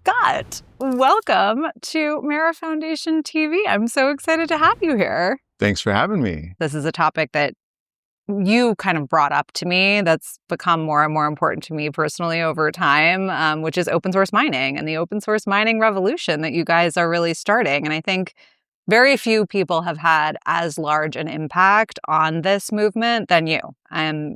Skot, welcome to Mara Foundation TV. I'm so excited to have you here. Thanks for having me. This is a topic that you kind of brought up to me that's become more and more important to me personally over time, which is open source mining and the open source mining revolution that you guys are really starting. And I think very few people have had as large an impact on this movement than you.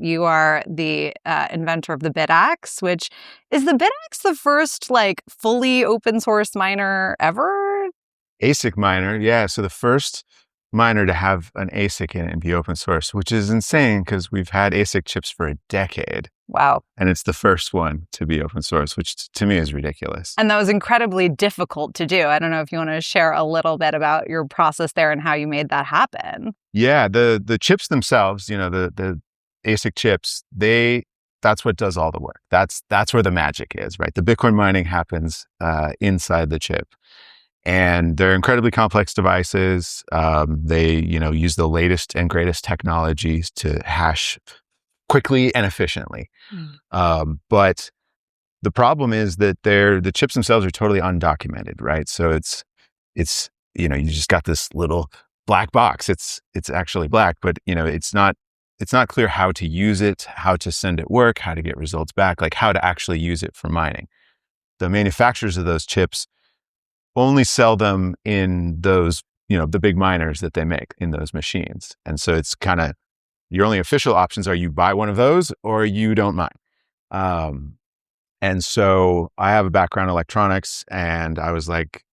You are the inventor of the BitAxe, which is the BitAxe the first fully open source miner ever? ASIC miner, yeah. So the first miner to have an ASIC in it and be open source, which is insane because we've had ASIC chips for a decade. Wow. And it's the first one to be open source, which to me is ridiculous. And that was incredibly difficult to do. I don't know if you want to share a little bit about your process there and how you made that happen. Yeah, the chips themselves, the ASIC chips, that's what does all the work. That's where the magic is, right? The Bitcoin mining happens inside the chip. And they're incredibly complex devices. They, use the latest and greatest technologies to hash quickly and efficiently. But the problem is that the chips themselves are totally undocumented, right? So it's you just got this little black box. It's actually black, but it's not clear how to use it, how to send it work, how to get results back, like how to actually use it for mining. The manufacturers of those chips only sell them in those, the big miners that they make in those machines. And so it's kind of, your only official options are you buy one of those or you don't mine. And so I have a background in electronics and I was like,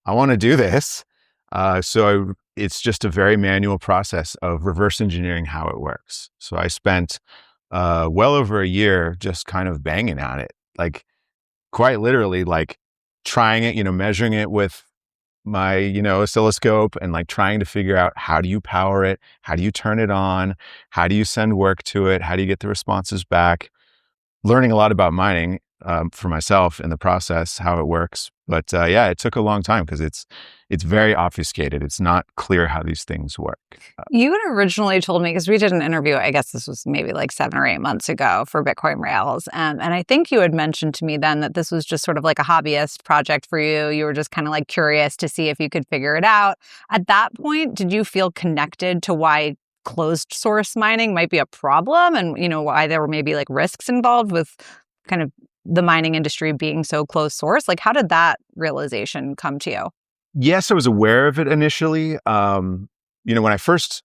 I want to do this. It's just a very manual process of reverse engineering how it works. So I spent well over a year just kind of banging on it, quite literally, trying it, measuring it with my, oscilloscope and trying to figure out how do you power it? How do you turn it on? How do you send work to it? How do you get the responses back? Learning a lot about mining for myself in the process, how it works. But it took a long time because it's very obfuscated. It's not clear how these things work. You had originally told me, because we did an interview, I guess this was maybe 7 or 8 months ago for Bitcoin Rails. And I think you had mentioned to me then that this was just sort of like a hobbyist project for you. You were just kind of curious to see if you could figure it out. At that point, did you feel connected to why closed source mining might be a problem and, why there were maybe risks involved with kind of the mining industry being so closed source? How did that realization come to you? Yes, I was aware of it initially. When I first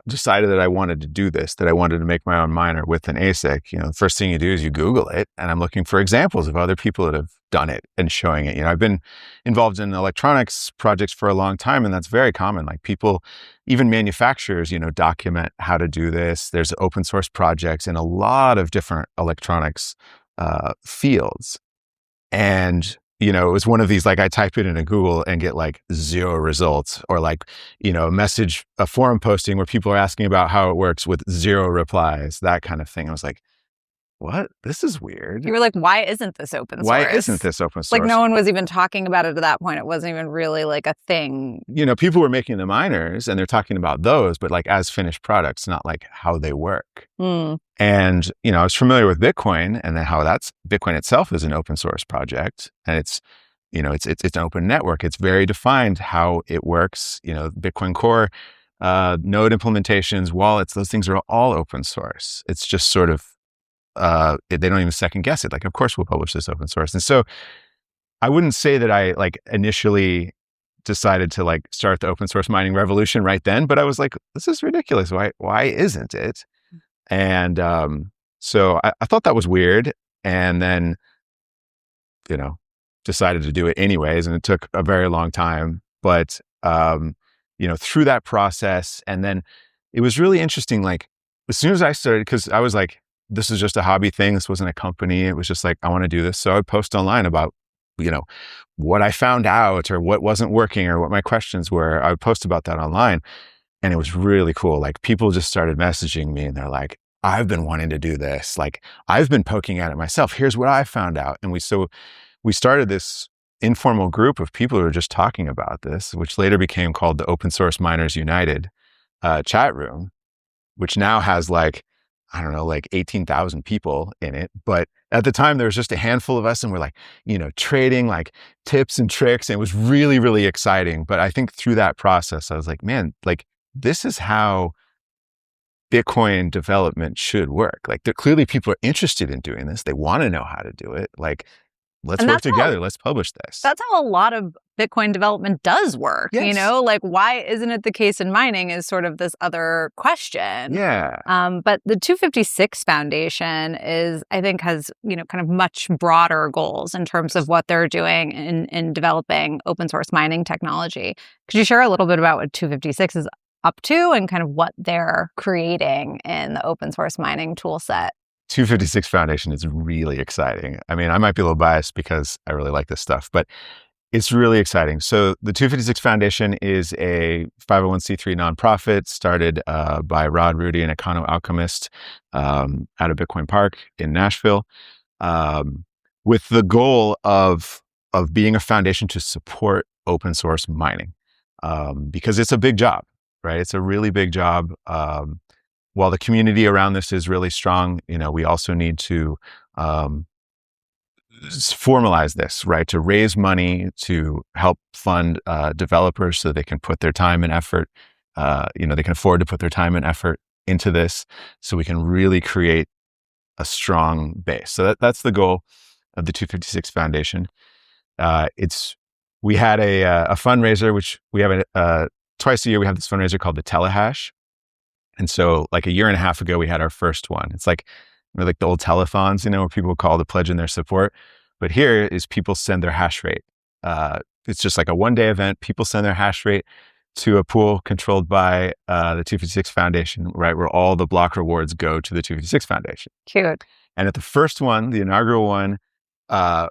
decided that I wanted to do this, that I wanted to make my own miner with an ASIC, the first thing you do is you Google it, and I'm looking for examples of other people that have done it and showing it. I've been involved in electronics projects for a long time, and that's very common. People, even manufacturers, document how to do this. There's open source projects in a lot of different electronics fields. And, it was one of these, I type it into Google and get 0 results, or a forum posting where people are asking about how it works with 0 replies, that kind of thing. I was like, what? This is weird. You were like, why isn't this open source? Why isn't this open source? No one was even talking about it at that point. It wasn't even really a thing. People were making the miners and they're talking about those, but as finished products, not how they work. And, I was familiar with Bitcoin and then how Bitcoin itself is an open source project. And it's an open network. It's very defined how it works. Bitcoin Core, node implementations, wallets, those things are all open source. It's just sort of, they don't even second guess it. Of course we'll publish this open source. And so I wouldn't say that I initially decided to start the open source mining revolution right then, but I was like, this is ridiculous. Why isn't it? And so I thought that was weird, and then decided to do it anyways, and it took a very long time. But through that process, and then it was really interesting. As soon as I started, because I was like, this is just a hobby thing. This wasn't a company. It was just I want to do this. So I would post online about what I found out or what wasn't working or what my questions were. I would post about that online. And it was really cool. People just started messaging me and they're like, I've been wanting to do this. I've been poking at it myself. Here's what I found out. And we started this informal group of people who were just talking about this, which later became called the Open Source Miners United chat room, which now has I don't know, like 18,000 people in it. But at the time, there was just a handful of us and we're like, trading like tips and tricks. And it was really, really exciting. But I think through that process, I was like, man, like this is how Bitcoin development should work. Like clearly people are interested in doing this. They want to know how to do it. Like, let's work together. Let's publish this. That's how a lot of Bitcoin development does work. Yes. Like why isn't it the case in mining is sort of this other question. Yeah. But the 256 Foundation I think has, kind of much broader goals in terms of what they're doing in developing open source mining technology. Could you share a little bit about what 256 is up to and kind of what they're creating in the open source mining tool set? 256 Foundation is really exciting. I mean, I might be a little biased because I really like this stuff, but it's really exciting. So the 256 Foundation is a 501c3 nonprofit started by Rod Rudy, an econo alchemist out of Bitcoin Park in Nashville, with the goal of being a foundation to support open source mining, because it's a big job, right? It's a really big job. While the community around this is really strong, we also need to formalize this, right? To raise money to help fund developers so they can put their time and effort, they can afford to put their time and effort into this so we can really create a strong base. So that's the goal of the 256 Foundation. We had a fundraiser, which we have twice a year, we have this fundraiser called the Telehash. And so like a year and a half ago, we had our first one. It's like the old telethons, where people call to pledge in their support. But here is people send their hash rate. It's just like a one-day event. People send their hash rate to a pool controlled by the 256 Foundation, right? Where all the block rewards go to the 256 Foundation. Cute. And at the first one, the inaugural one,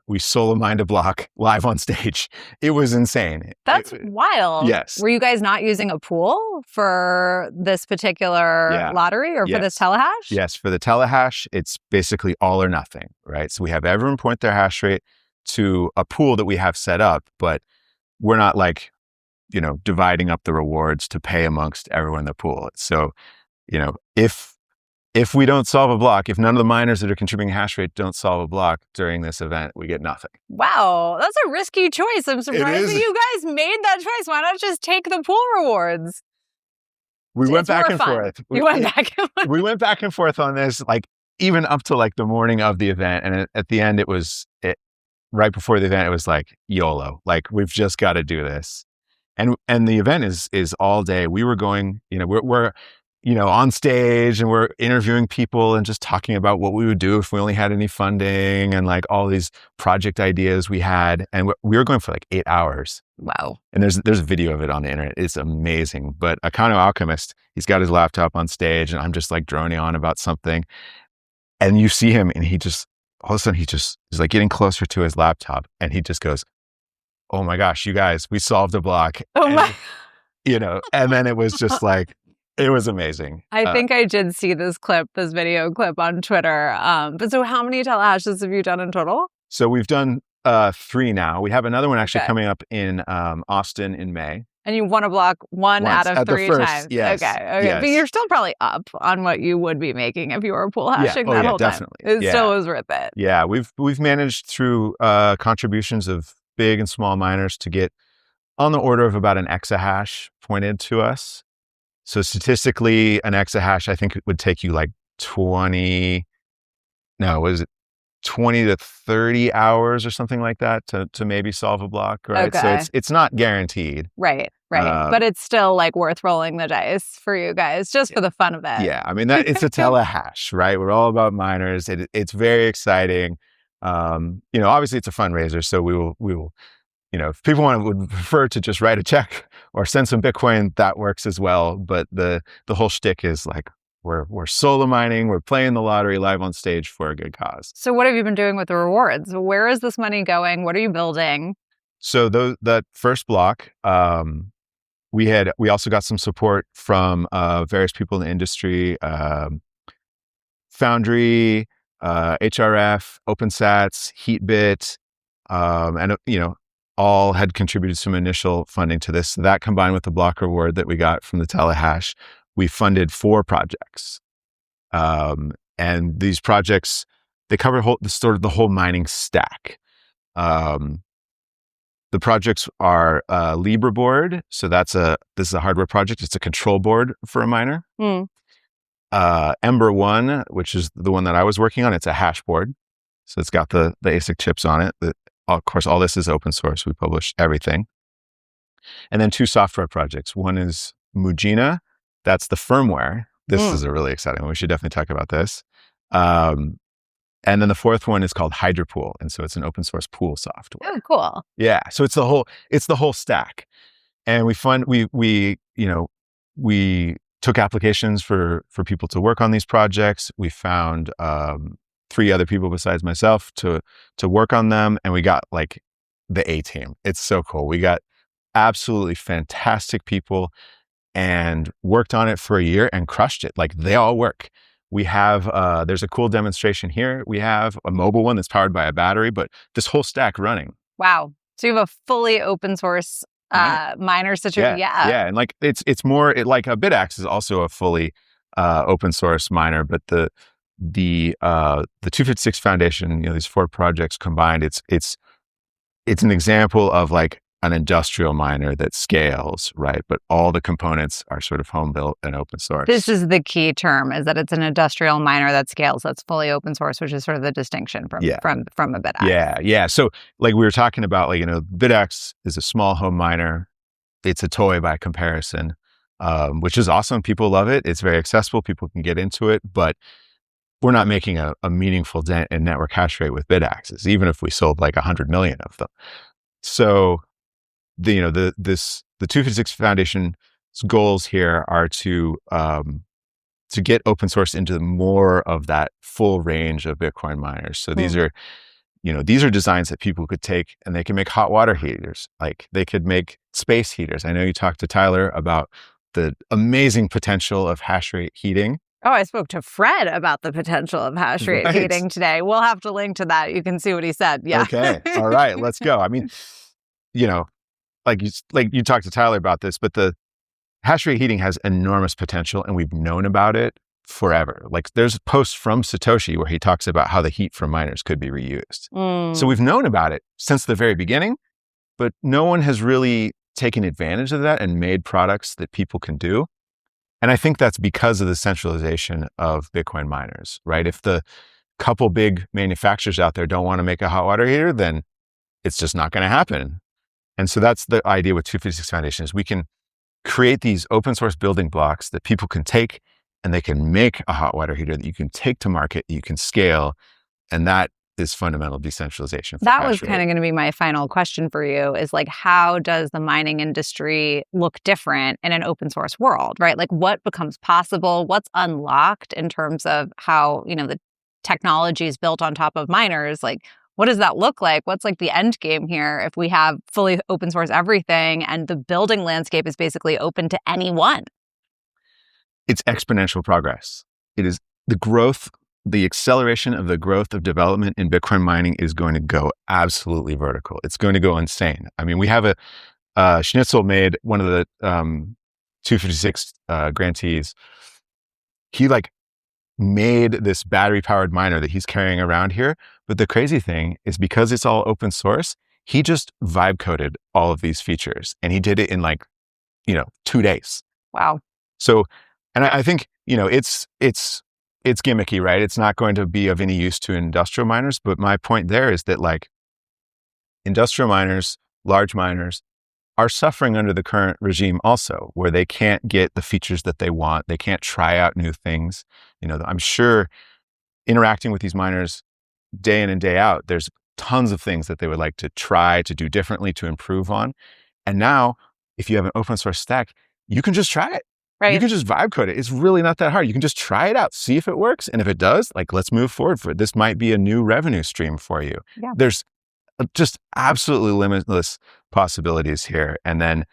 we solo mined a block live on stage. It was insane. That's wild. Yes. Were you guys not using a pool for this particular lottery or for this telehash? Yes, for the telehash, it's basically all or nothing, right? So we have everyone point their hash rate to a pool that we have set up, but we're not like, dividing up the rewards to pay amongst everyone in the pool. So, if we don't solve a block, if none of the miners that are contributing hash rate don't solve a block during this event, we get nothing. Wow, that's a risky choice. I'm surprised that you guys made that choice. Why not just take the pool rewards? We went back and forth. You went back and forth. We went back and forth on this, like even up to like the morning of the event. And at the end, right before the event, it was like YOLO, like we've just got to do this. And the event is all day. We were going, we're on stage and we're interviewing people and just talking about what we would do if we only had any funding and like all these project ideas we had. And we were going for like 8 hours. Wow. And there's a video of it on the internet. It's amazing. But Econo Alchemist, he's got his laptop on stage and I'm just like droning on about something. And you see him and all of a sudden he's like getting closer to his laptop and he just goes, "Oh my gosh, you guys, we solved a block." And then it was just like, it was amazing. I think I did see this video clip on Twitter. But so how many telehashes have you done in total? So we've done 3 now. We have another one actually coming up in Austin in May. And you won a block once out of 3 times. Yes. Okay. Yes. But you're still probably up on what you would be making if you were pool hashing that whole definitely. time. It still was worth it. Yeah, we've managed through contributions of big and small miners to get on the order of about an exahash pointed to us. So statistically, an exahash, I think it would take you like 20 to 30 hours or something like that to maybe solve a block, right? Okay. So it's not guaranteed. Right. But it's still like worth rolling the dice for you guys just for the fun of it. Yeah. I mean, it's a telehash, right? We're all about miners. It's very exciting. Obviously it's a fundraiser, so we will, if people would prefer to just write a check or send some Bitcoin, that works as well. But the whole shtick is like, we're solo mining, we're playing the lottery live on stage for a good cause. So what have you been doing with the rewards? Where is this money going? What are you building? So that first block, we also got some support from various people in the industry, Foundry, HRF, OpenSats, Heatbit, and all had contributed some initial funding to this. So that combined with the block reward that we got from the telehash, we funded 4 projects. And these projects, they cover the whole mining stack. The projects are LibreBoard. So this is a hardware project. It's a control board for a miner. Ember One, which is the one that I was working on, it's a hash board. So it's got the ASIC chips on it. Of course, all this is open source. We publish everything. And then 2 software projects. One is Mujina. That's the firmware. This is a really exciting one. We should definitely talk about this. And then the 4th one is called Hydropool. And so it's an open source pool software. Oh, cool. Yeah. So it's the whole stack. And we took applications for people to work on these projects. We found 3 other people besides myself to work on them. And we got like the A team. It's so cool. We got absolutely fantastic people and worked on it for a year and crushed it. Like they all work. We have, there's a cool demonstration here. We have a mobile one that's powered by a battery, but this whole stack running. Wow. So you have a fully open source miner situation. Yeah. And like, it's more like a BitAxe is also a fully open source miner, but the 256 Foundation, these 4 projects combined, it's an example of like an industrial miner that scales, right? But all the components are sort of home built and open source. This is the key term, is that it's an industrial miner that scales, that's fully open source, which is sort of the distinction from a BitAxe. Yeah. So like we were talking about, like, BitAxe is a small home miner. It's a toy by comparison, which is awesome. People love it. It's very accessible. People can get into it, but we're not making a meaningful dent in network hash rate with BitAxes, even if we sold like 100 million of them. So the 256 Foundation's goals here are to get open source into more of that full range of Bitcoin miners. So these are designs that people could take and they can make hot water heaters. Like they could make space heaters. I know you talked to Tyler about the amazing potential of hash rate heating. Oh, I spoke to Fred about the potential of hash rate heating today. We'll have to link to that. You can see what he said. Yeah. Okay. All right. Let's go. I mean, like you talked to Tyler about this, but the hash rate heating has enormous potential and we've known about it forever. Like there's posts from Satoshi where he talks about how the heat from miners could be reused. So we've known about it since the very beginning, but no one has really taken advantage of that and made products that people can do. And I think that's because of the centralization of Bitcoin miners, right? If the couple big manufacturers out there don't want to make a hot water heater, then it's just not going to happen. And so that's the idea with 256 Foundation is we can create these open source building blocks that people can take and they can make a hot water heater that you can take to market, you can scale. And that is fundamental decentralization. That was kind of going to be my final question for you, is like, how does the mining industry look different in an open source world, right? Like what becomes possible, what's unlocked in terms of how, the technology is built on top of miners? Like, what does that look like? What's like the end game here if we have fully open source everything and the building landscape is basically open to anyone? It's exponential progress. It is the acceleration of the growth of development in Bitcoin mining is going to go absolutely vertical. It's going to go insane. I mean, we have Schnitzel made one of the 256 grantees. He made this battery powered miner that he's carrying around here. But the crazy thing is because it's all open source, he just vibe coded all of these features and he did it in 2 days. Wow. So, and I think, it's gimmicky, right? It's not going to be of any use to industrial miners. But my point there is that industrial miners, large miners are suffering under the current regime also, where they can't get the features that they want. They can't try out new things. I'm sure interacting with these miners day in and day out, there's tons of things that they would like to try to do differently, to improve on. And now if you have an open source stack, you can just try it. Right. You can just vibe code it. It's really not that hard. You can just try it out, see if it works. And if it does, let's move forward for it. This might be a new revenue stream for you. Yeah. There's just absolutely limitless possibilities here. And then,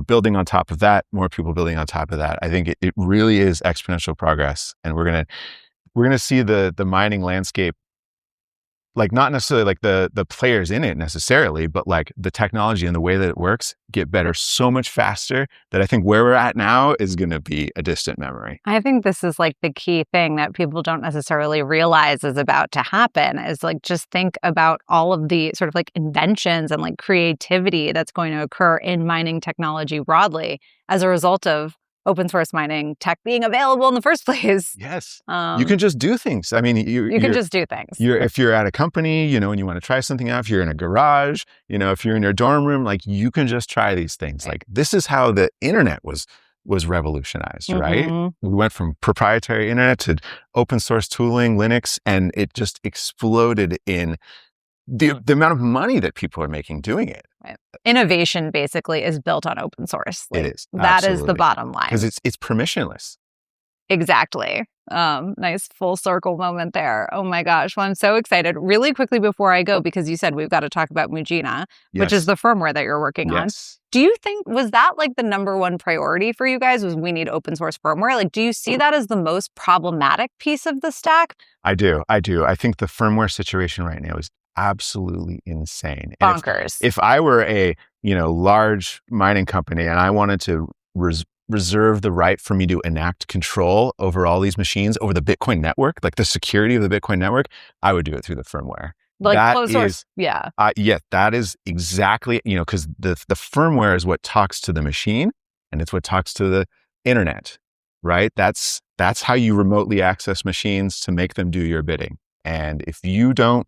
building on top of that, more people building on top of that. I think it really is exponential progress. And we're going to see the mining landscape like not necessarily like the players in it necessarily, but like the technology and the way that it works get better so much faster that I think where we're at now is going to be a distant memory. I think this is like the key thing that people don't necessarily realize is about to happen is like just think about all of the sort of like inventions and like creativity that's going to occur in mining technology broadly as a result of open source mining tech being available in the first place. Yes. You can just do things. I mean, you can just do things. If you're at a company, you know, and you want to try something out, if you're in a garage, you know, if you're in your dorm room, like you can just try these things. Like this is how the internet was revolutionized, right? We went from proprietary internet to open source tooling, Linux, and it just exploded in the amount of money that people are making doing it. Right. Innovation basically is built on open source. Like, it is. That is the bottom line. Because it's permissionless. Exactly. Nice full circle moment there. Oh my gosh. Well, I'm so excited. Really quickly before I go, because you said we've got to talk about Mujina, which is the firmware that you're working on. Do you think, was that like the number one priority for you guys, was we need open source firmware? Like, do you see that as the most problematic piece of the stack? I do. I think the firmware situation right now is absolutely insane. Bonkers. If I were a, you know, large mining company and I wanted to reserve the right for me to enact control over all these machines, over the Bitcoin network, like the security of the Bitcoin network, I would do it through the firmware. Like closed source. Yeah. Yeah, that is exactly, you know, because the firmware is what talks to the machine and it's what talks to the internet, right? That's how you remotely access machines to make them do your bidding. And if you don't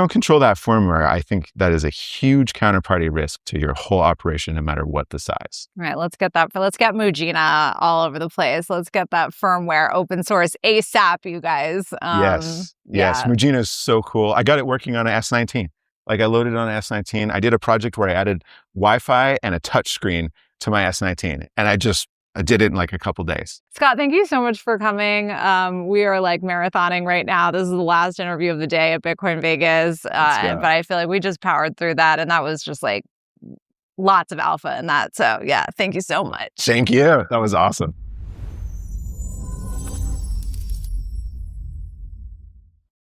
control that firmware, I think that is a huge counterparty risk to your whole operation, no matter what the size. Right. Let's get Mujina all over the place. Let's get that firmware open source ASAP, you guys. Yes. Mujina is so cool. I got it working on an S19. Like I loaded on an S19. I did a project where I added Wi-Fi and a touch screen to my S19. And I did it in like a couple days. Skot, thank you so much for coming. We are like marathoning right now. This is the last interview of the day at Bitcoin Vegas. But I feel like we just powered through that. And that was just like lots of alpha in that. So yeah, thank you so much. Thank you. That was awesome.